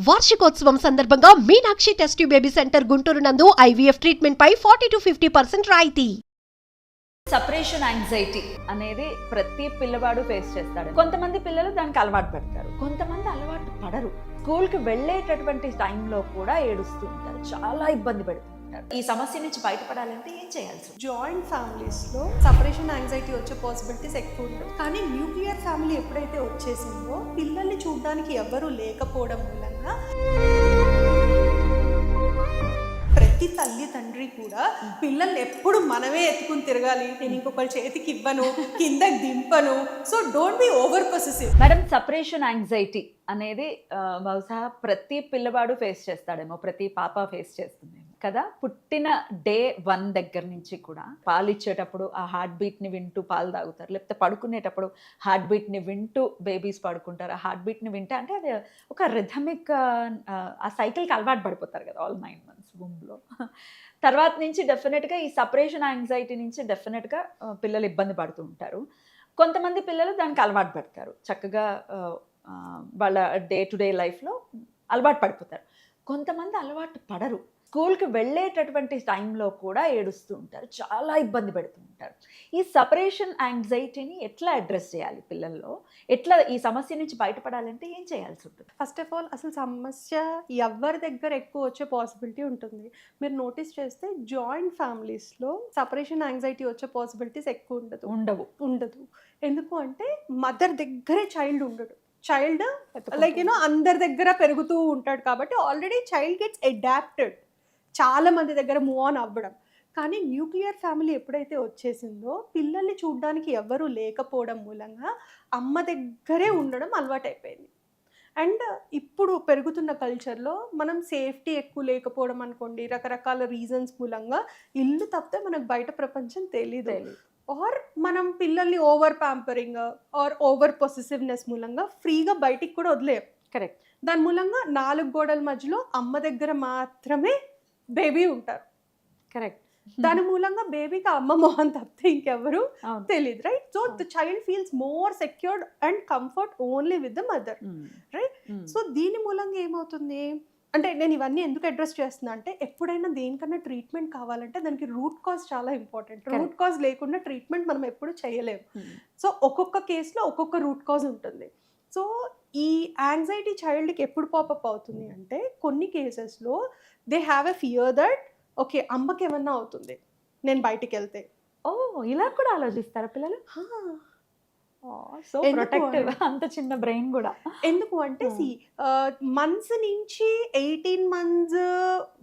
వార్షికోత్సవం సందర్భంగా Meenakshi test tube baby centre Guntur నందు ఐవీఎఫ్ ట్రీట్మెంట్ పై 40 to 50% రాయితీ. సపరేషన్ యాంగ్జైటీ అనేది ప్రతి పిల్లవాడు ఫేస్ చేస్తాడు. కొంతమంది పిల్లలు దానికి అలవాటు పడతారు, కొంతమంది అలవాటు పడరు. స్కూల్కి వెళ్ళేటటువంటి టైంలో కూడా ఏడుస్తూ ఉంటారు, చాలా ఇబ్బంది పెడుతుంటారు. ఈ సమస్య నుంచి బయటపడాలంటే ఏం చేయాల్సి? జాయింట్ ఫ్యామిలీస్లో సపరేషన్ యాంగ్జైటీ వచ్చే పాసిబిలిటీస్ ఎక్కువ ఉంటుంది. కానీ న్యూక్లియర్ ఫ్యామిలీ ఎప్పుడైతే వచ్చేసిందో పిల్లల్ని చూడడానికి ఎవ్వరూ లేకపోవడం మూలంగా ప్రతి తల్లి తండ్రి కూడా పిల్లల్ని ఎప్పుడు మనమే ఎత్తుకుని తిరగాలి, నేను ఇంకొకరి చేతికి ఇవ్వను, కిందకి దింపను. So don't be over possessive. Madam, separation anxiety అనేది బహుశా ప్రతి పిల్లవాడు ఫేస్ చేస్తాడేమో, ప్రతి పాప ఫేస్ చేస్తుందేమో కదా. పుట్టిన డే 1 దగ్గర నుంచి కూడా పాలు ఇచ్చేటప్పుడు ఆ హార్ట్ బీట్ని వింటూ పాలు తాగుతారు, లేకపోతే పడుకునేటప్పుడు హార్ట్ బీట్ని వింటూ బేబీస్ పడుకుంటారు. ఆ హార్ట్ బీట్ని వింటే అంటే అది ఒక రిథమిక్, ఆ సైకిల్కి అలవాటు పడిపోతారు కదా ఆల్ 9 months వూమ్లో. తర్వాత నుంచి డెఫినెట్గా ఈ సపరేషన్ యాంగ్జైటీ నుంచి డెఫినెట్గా పిల్లలు ఇబ్బంది పడుతూ ఉంటారు. కొంతమంది పిల్లలు దానికి అలవాటు పడతారు, చక్కగా వాళ్ళ డే టు డే లైఫ్లో అలవాటు పడిపోతారు. కొంతమంది అలవాటు పడరు, స్కూల్కి వెళ్ళేటటువంటి టైంలో కూడా ఏడుస్తూ ఉంటారు, చాలా ఇబ్బంది పెడుతూ ఉంటారు. ఈ సపరేషన్ యాంగ్జైటీని ఎట్లా అడ్రస్ చేయాలి పిల్లల్లో? ఎట్లా ఈ సమస్య నుంచి బయటపడాలంటే ఏం చేయాల్సి ఉంటుంది? ఫస్ట్ ఆఫ్ ఆల్ అసలు సమస్య ఎవరి దగ్గర ఎక్కువ వచ్చే పాసిబిలిటీ ఉంటుంది. మీరు నోటీస్ చేస్తే జాయింట్ ఫ్యామిలీస్లో సపరేషన్ యాంగ్జైటీ వచ్చే పాసిబిలిటీస్ ఎక్కువ ఉండదు. ఎందుకు అంటే మదర్ దగ్గరే చైల్డ్ ఉండడు. చైల్డ్ లైక్ అందరి దగ్గర పెరుగుతూ ఉంటాడు కాబట్టి ఆల్రెడీ చైల్డ్ గెట్స్ అడాప్టెడ్, చాలా మంది దగ్గర మూవ్ ఆన్ అవ్వడం. కానీ న్యూక్లియర్ ఫ్యామిలీ ఎప్పుడైతే వచ్చేసిందో పిల్లల్ని చూడడానికి ఎవరూ లేకపోవడం మూలంగా అమ్మ దగ్గరే ఉండడం అలవాటైపోయింది. అండ్ ఇప్పుడు పెరుగుతున్న కల్చర్లో మనం సేఫ్టీ ఎక్కువ లేకపోవడం అనుకోండి, రకరకాల రీజన్స్ మూలంగా ఇల్లు తప్పితే మనకు బయట ప్రపంచం తెలీదు. ఆర్ మనం పిల్లల్ని over pampering or over possessiveness మూలంగా ఫ్రీగా బయటికి కూడా వదిలేం. కరెక్ట్. దాని మూలంగా 4 గోడల మధ్యలో అమ్మ దగ్గర మాత్రమే బేబీ ఉంటారు. కరెక్ట్. దాని మూలంగా బేబీకి అమ్మ మొహం తప్పితే ఇంకెవరు తెలియదు, right? So the child feels more secured and comfort only with the mother, right? So దీని మూలంగా ఏమవుతుంది అంటే, నేను ఇవన్నీ ఎందుకు అడ్రస్ చేస్తున్నా అంటే, ఎప్పుడైనా దేనికన్నా ట్రీట్మెంట్ కావాలంటే దానికి రూట్ కాజ్ చాలా ఇంపార్టెంట్. రూట్ కాజ్ లేకుండా ట్రీట్మెంట్ మనం ఎప్పుడు చేయలేము. సో ఒక్కొక్క కేసులో ఒక్కొక్క రూట్ కాజ్ ఉంటుంది. సో ఈ యాంగ్జైటీ చైల్డ్కి ఎప్పుడు పాపప్ అవుతుంది అంటే, కొన్ని కేసెస్లో they have a fear that okay అమ్మకి ఏమన్నా అవుతుంది నేను బయటికి వెళ్తే. ఓ, ఇలా కూడా ఆలోచిస్తారా పిల్లలు? సో ప్రొటెక్టివ్, అంత చిన్న బ్రెయిన్ కూడా. ఎందుకు అంటే మంత్స్ నుంచి 18 months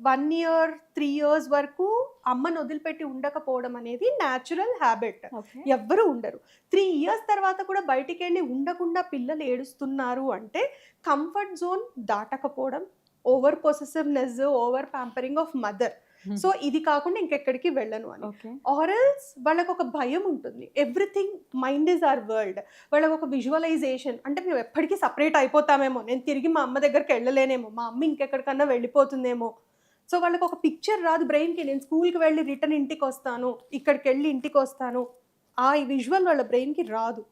1 year 3 years వరకు అమ్మను వదిలిపెట్టి ఉండకపోవడం అనేది న్యాచురల్ హ్యాబిట్. ఎవ్వరూ ఉండరు. 3 years తర్వాత కూడా బయటికి వెళ్ళి ఉండకుండా పిల్లలు ఏడుస్తున్నారు అంటే కంఫర్ట్ జోన్ దాటకపోవడం, over possessiveness, over pampering of mother. So ఇది కాకుండా ఇంకెక్కడికి వెళ్ళను అని. ఆర్ఎల్స్ వాళ్ళకు ఒక భయం ఉంటుంది, everything mind is our world. వాళ్ళకు ఒక విజువలైజేషన్ అంటే మేము ఎప్పటికీ సపరేట్ అయిపోతామేమో, నేను తిరిగి మా అమ్మ దగ్గరికి వెళ్ళలేనేమో, మా అమ్మ ఇంకెక్కడికన్నా వెళ్ళిపోతుందేమో. సో వాళ్ళకి ఒక పిక్చర్ రాదు బ్రెయిన్కి, నేను స్కూల్కి వెళ్ళి రిటర్న్ ఇంటికి వస్తాను, ఇక్కడికి వెళ్ళి ఇంటికి వస్తాను, ఆ విజువల్ వాళ్ళ బ్రెయిన్కి రాదు.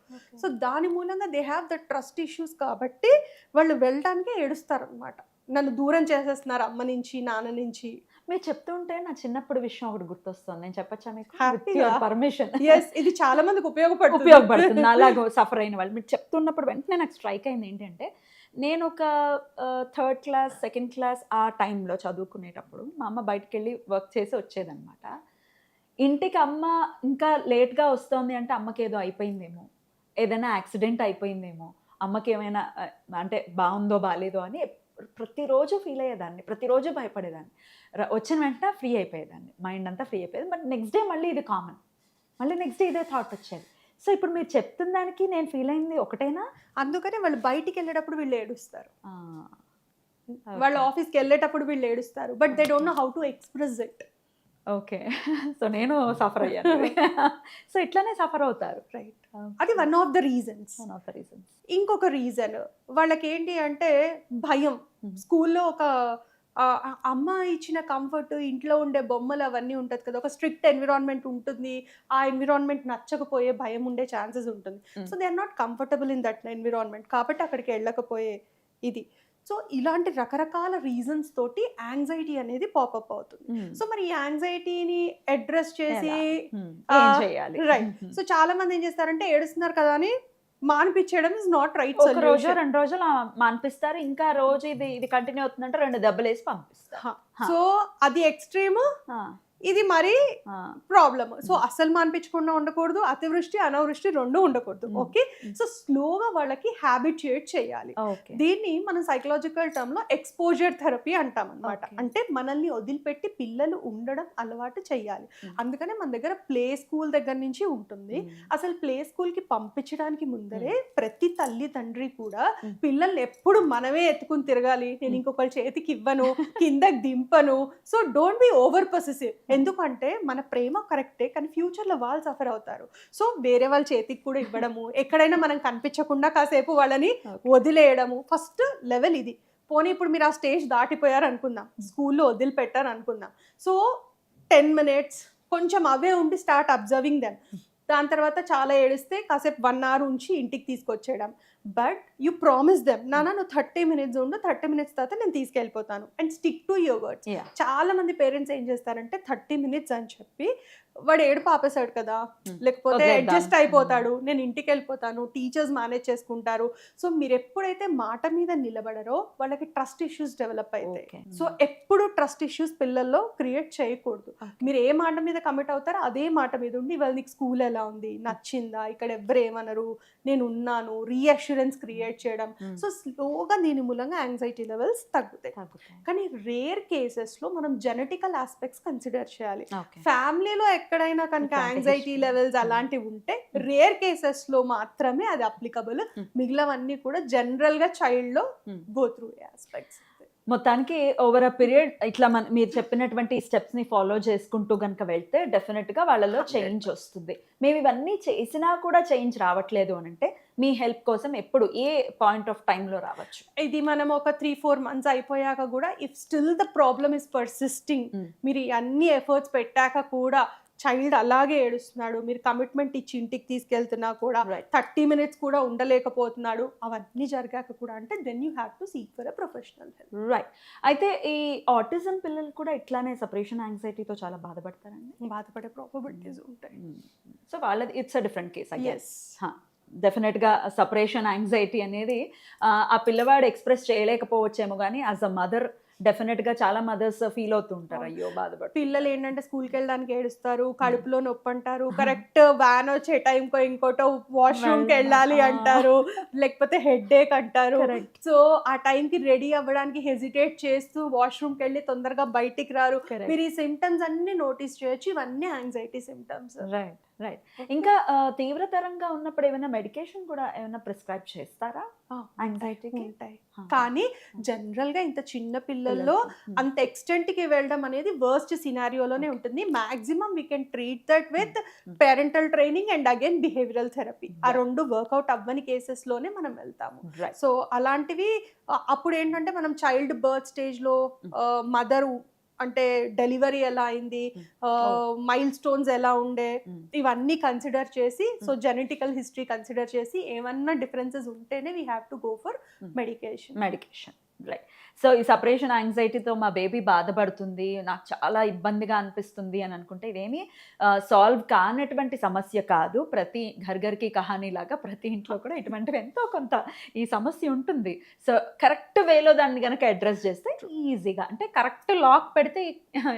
సో దాని మూలంగా they have the trust issues కాబట్టి వాళ్ళు వెళ్ళడానికే ఏడుస్తారు అనమాట. నన్ను దూరం చేసేస్తున్నారు అమ్మ నుంచి, నాన్న నుంచి. మీరు చెప్తుంటే నా చిన్నప్పుడు విషయం ఒకటి గుర్తొస్తుంది, నేను చెప్పచ్చా మీకు? పర్మిషన్. ఇది చాలా మందికి ఉపయోగపడుతుంది అలాగో సఫర్ అయిన వాళ్ళు. మీరు చెప్తున్నప్పుడు వెంటనే నాకు స్ట్రైక్ అయింది ఏంటంటే, నేను ఒక 3rd class 2nd class ఆ టైంలో చదువుకునేటప్పుడు మా అమ్మ బయటకు వెళ్ళి వర్క్ చేసి వచ్చేదన్నమాట. ఇంటికి అమ్మ ఇంకా లేట్గా వస్తుంది అంటే అమ్మకి ఏదో అయిపోయిందేమో, ఏదైనా యాక్సిడెంట్ అయిపోయిందేమో, అమ్మకి ఏమైనా అంటే బాగుందో బాగాలేదో అని ప్రతిరోజు ఫీల్ అయ్యేదాన్ని, ప్రతిరోజు భయపడేదాన్ని. వచ్చిన వెంటనే ఫ్రీ అయిపోయేదాన్ని, మైండ్ అంతా ఫ్రీ అయిపోయేది. బట్ నెక్స్ట్ డే మళ్ళీ ఇది కామన్, మళ్ళీ నెక్స్ట్ డే ఇదే థాట్ వచ్చేది. సో ఇప్పుడు మీరు చెప్తున్న దానికి నేను ఫీల్ అయింది ఒకటేనా? అందుకనే వాళ్ళు బయటికి వెళ్ళేటప్పుడు వీళ్ళు ఏడుస్తారు, వాళ్ళు ఆఫీస్కి వెళ్ళేటప్పుడు వీళ్ళు ఏడుస్తారు, but they don't know how to express it. Okay, so నేను సఫర్ అయ్యాను. సో ఇట్లానే సఫర్ అవుతారు, రైట్? అది వన్ ఆఫ్ ద రీజన్స్. ఇంకొక రీజన్ వాళ్ళకి ఏంటి అంటే భయం. స్కూల్లో ఒక అమ్మ ఇచ్చిన కంఫర్ట్, ఇంట్లో ఉండే బొమ్మలు అవన్నీ ఉంటుంది కదా, ఒక స్ట్రిక్ట్ ఎన్విరాన్మెంట్ ఉంటుంది, ఆ ఎన్విరాన్మెంట్ నచ్చకపోయే భయం ఉండే ఛాన్సెస్ ఉంటుంది. So they are not comfortable in that environment, కాబట్టి అక్కడికి వెళ్ళకపోయే ఇది. సో ఇలాంటి రకరకాల రీజన్స్ తోటి యాంగ్జైటీ అనేది పాపప్ అవుతుంది. సో మరి ఈ యాంగ్జైటీని అడ్రస్ చేసి ఏం చేయాలి? రైట్. సో చాలా మంది ఏం చేస్తారంటే ఏడుస్తున్నారు కదా అని మానిపించడం ఇస్ నాట్ రైట్ ఒక రోజు సొల్యూషన్. 2 రోజులు మానిపిస్తారు, ఇంకా రోజు ఇది కంటిన్యూ అవుతుందంటే 2 దెబ్బలు వేసి పంపిస్తారు. సో అది ఎక్స్ట్రీమ్, ఆ, ఇది మరి ఆ, ప్రాబ్లమ్. సో అస్సలు మానిపించకుండా ఉండకూడదు, అతివృష్టి అనావృష్టి రెండు ఉండకూడదు. ఓకే, సో స్లోగా వాళ్ళకి హ్యాబిచుయేట్ చేయాలి. ఓకే. దీన్ని మనం సైకలాజికల్ టర్మ్ లో ఎక్స్పోజర్ థెరపీ అంటాం అనమాట. Okay. అంటే మనల్ని వదిలిపెట్టి పిల్లలు ఉండడం అలవాటు చేయాలి. అందుకనే మన దగ్గర ప్లే స్కూల్ దగ్గర నుంచి ఉంటుంది. అసలు ప్లే స్కూల్ కి పంపించడానికి ముందరే ప్రతి తల్లి తండ్రి కూడా పిల్లల్ని ఎప్పుడు మనమే ఎత్తుకుని తిరగాలి, నేను ఇంకొకరి చేతికి ఇవ్వను, కిందకి దింపను. So don't be over possessive. ఎందుకంటే మన ప్రేమ కరెక్టే, కానీ ఫ్యూచర్ లో వాళ్ళు సఫర్ అవుతారు. సో వేరే వాళ్ళ చేతికి కూడా ఇవ్వడము, ఎక్కడైనా మనం కనిపించకుండా కాసేపు వాళ్ళని వదిలేయడము ఫస్ట్ లెవెల్ ఇది. పోనీ ఇప్పుడు మీరు ఆ స్టేజ్ దాటిపోయారు అనుకుందాం, స్కూల్లో వదిలిపెట్టారు అనుకుందాం. సో 10 minutes కొంచెం అవే ఉండి స్టార్ట్ అబ్జర్వింగ్ దెమ్. దాని తర్వాత చాలా ఏడిస్తే కాసేపు 1 hour ఉంచి ఇంటికి తీసుకొచ్చేయడం. బట్ యూ ప్రామిస్ దెమ్, నాన్న నువ్వు 30 minutes ఉండు, 30 minutes తర్వాత నేను తీసుకెళ్ళిపోతాను, and stick to your words. Yeah. చాలా మంది పేరెంట్స్ ఏం చేస్తారంటే 30 minutes అని చెప్పి వాడు ఏడుపు ఆపేశాడు కదా, లేకపోతే వదిలేద్దాం. అడ్జస్ట్ అయిపోతాడు, నేను ఇంటికి వెళ్ళిపోతాను, టీచర్స్ మేనేజ్ చేసుకుంటారు. సో మీరు ఎప్పుడైతే మాట మీద నిలబడరో వాళ్ళకి ట్రస్ట్ ఇష్యూస్ డెవలప్ అవుతాయి. Okay. సో ఎప్పుడు ట్రస్ట్ ఇష్యూస్ పిల్లల్లో క్రియేట్ చేయకూడదు. మీరు ఏ మాట మీద కమిట్ అవుతారో అదే మాట మీద ఉండి, ఇవాళ నీకు స్కూల్ ఎలా ఉంది, నచ్చిందా, ఇక్కడ ఎవ్వరు ఏమనరు, నేను ఉన్నాను, రీఅష్యూరెన్స్ క్రియేట్ చేయడం. సో స్లోగా దీని మూలంగా యాంగ్జైటీ లెవెల్స్ తగ్గుతాయి. కానీ రేర్ కేసెస్లో మనం జెనెటికల్ ఆస్పెక్ట్స్ కన్సిడర్ చేయాలి. ఫ్యామిలీలో ఎక్కడైనా కనుక ఇట్లాంటి యాంగ్జైటీ history. లెవెల్స్ అలాంటివి ఉంటే రేర్ కేసెస్ లో మాత్రమే అది అప్లికబుల్. మిగిలినవన్నీ కూడా జనరల్ గా చైల్డ్ లో గో త్రూ ఆస్పెక్ట్స్. మొత్తానికి ఓవర్ అ పీరియడ్ ఇట్లా మీరు చెప్పినటువంటి స్టెప్స్ ని ఫాలో చేసుకుంటూ గనుక వెళ్తే డెఫినెట్ గా వాళ్ళలో చేంజ్ వస్తుంది. మేము ఇవన్నీ చేసినా కూడా చేంజ్ రావట్లేదు అని అంటే మీ హెల్ప్ కోసం ఎప్పుడు ఏ పాయింట్ ఆఫ్ టైంలో రావచ్చు? ఇది మనం ఒక 3-4 months అయిపోయాక కూడా if still the problem is persisting, మీరు ఈ అన్ని ఎఫర్ట్స్ పెట్టాక కూడా చైల్డ్ అలాగే ఏడుస్తున్నాడు, మీరు కమిట్మెంట్ ఇచ్చి ఇంటికి తీసుకెళ్తున్నా కూడా 30 minutes కూడా ఉండలేకపోతున్నాడు, అవన్నీ జరిగాక కూడా అంటే then you have to seek for a professional help. Right. అయితే ఈ ఆటిజం పిల్లలు కూడా ఇట్లానే సెపరేషన్ యాంగ్జైటీతో చాలా బాధపడతారండి? బాధపడే ప్రాబబిలిటీస్ ఉంటాయి. సో వాళ్ళది it's a different case. Yes, డెఫినెట్గా సపరేషన్ యాంగ్జైటీ అనేది ఆ పిల్లవాడు ఎక్స్ప్రెస్ చేయలేకపోవచ్చేమో, కానీ యాజ్ అ మదర్ డెఫినెట్గా చాలా మదర్స్ ఫీల్ అవుతుంటారు, అయ్యో బాధపడు. పిల్లలు ఏంటంటే స్కూల్కి వెళ్ళడానికి ఏడుస్తారు, కడుపులో నొప్పి అంటారు, కరెక్ట్ వ్యాన్ వచ్చే టైంకో ఇంకోటో వాష్రూమ్కి వెళ్ళాలి అంటారు, లేకపోతే హెడ్ ఏక్ అంటారు. సో ఆ టైంకి రెడీ అవ్వడానికి హెజిటేట్ చేస్తూ వాష్రూమ్కి వెళ్ళి తొందరగా బయటికి రారు. మీరు ఈ సిమ్టమ్స్ అన్ని నోటీస్ చేయొచ్చు, ఇవన్నీ యాంగ్జైటీ సిమ్టమ్స్. Right right. ఇంకా తీవ్రతరంగా ఉన్నప్పుడు ఏమైనా మెడికేషన్ కూడా ఏమైనా ప్రిస్క్రైబ్ చేస్తారా యాంగ్జైటీకి? ఉంటాయి, కానీ జనరల్ గా ఇంత చిన్న పిల్లల్లో అంత ఎక్స్టెంట్ కి వెళ్ళడం అనేది వర్స్ట్ సినారియోలోనే ఉంటుంది. Maximum we can treat that with parental training and again behavioural therapy. ఆ రెండు వర్కౌట్ అవ్వని కేసెస్ లోనే మనం వెళ్తాము. సో అలాంటివి అప్పుడు ఏంటంటే మనం చైల్డ్ బర్త్ స్టేజ్ లో మదర్ అంటే డెలివరీ ఎలా అయింది, మైల్ స్టోన్స్ ఎలా ఉండే, ఇవన్నీ కన్సిడర్ చేసి, సో జెనెటికల్ హిస్టరీ కన్సిడర్ చేసి ఏమన్నా డిఫరెన్సెస్ ఉంటేనే we have to go for medication. Right. So ఈ సపరేషన్ యాంగ్జైటీతో మా బేబీ బాధపడుతుంది, నాకు చాలా ఇబ్బందిగా అనిపిస్తుంది అని అనుకుంటే ఇదేమీ సాల్వ్ కానటువంటి సమస్య కాదు. ప్రతి ఘర్ఘర్కి కహానీ లాగా ప్రతి ఇంట్లో కూడా ఇటువంటివి ఎంతో కొంత ఈ సమస్య ఉంటుంది. సో కరెక్ట్ వేలో దాన్ని కనుక అడ్రస్ చేస్తే ఈజీగా, అంటే కరెక్ట్ లాక్ పెడితే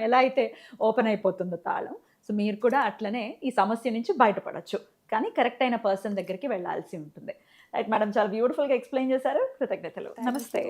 ఎలా అయితే ఓపెన్ అయిపోతుందో తాళం, సో మీరు కూడా అట్లనే ఈ సమస్య నుంచి బయటపడచ్చు, కానీ కరెక్ట్ అయిన పర్సన్ దగ్గరికి వెళ్ళాల్సి ఉంటుంది. రైట్ మేడం, చాలా బ్యూటిఫుల్గా ఎక్స్ప్లెయిన్ చేశారు. కృతజ్ఞతలు. నమస్తే.